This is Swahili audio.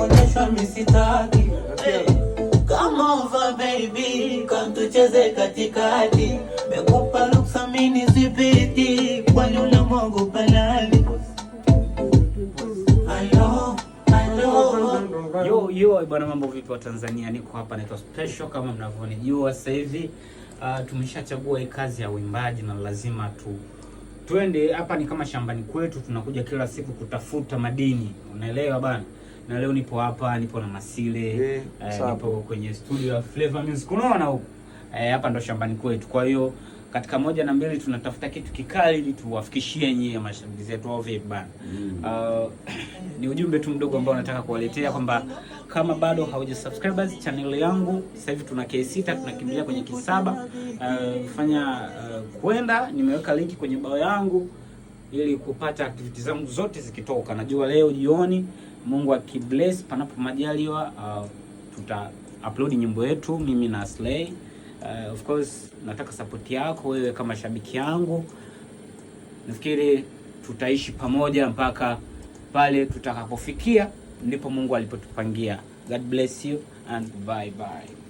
kuonyeshwa misitaki. Come over baby, come tucheze katikati. Mekupa ruksa mini sipiti, kwani ulimwengu balani. Yo bwana, mambo vipi wa Tanzania? Niko hapa naitwa Special kama mnavyonijua sasa hivi. Tumeshachagua hii kazi ya uimbaji na lazima tuende. Hapa ni kama shambani kwetu, tunakuja kila siku kutafuta madini, unaelewa bana. Na leo nipo hapa, nipo na Masile, nipo kwenye studio ya Flavor Music, unaona huko. Hapa ndo shambani kwetu. Kwa hiyo katika 1 na 2 tunatafuta kitu kikali ili tuwafikishie nyie mashabiki zetu au vipi bana. Ni ujumbe tu mdogo ambao nataka kuwaletea kwamba kama bado haujasubscribe channel yangu, sasa hivi tuna K6, tunakimbilia kwenye K7. Fanya kwenda, nimeweka link kwenye bio yangu ili kupata activity zangu zote zikitoka. Najua leo jioni Mungu akibless panapo majaliwa tuta upload nyimbo yetu mimi na Slay. Of course nataka support yako wewe kama shabiki yangu. Nafikiri tutaishi pamoja mpaka pale tutakapofikia ndipo Mungu alipotupangia. God bless you and bye bye.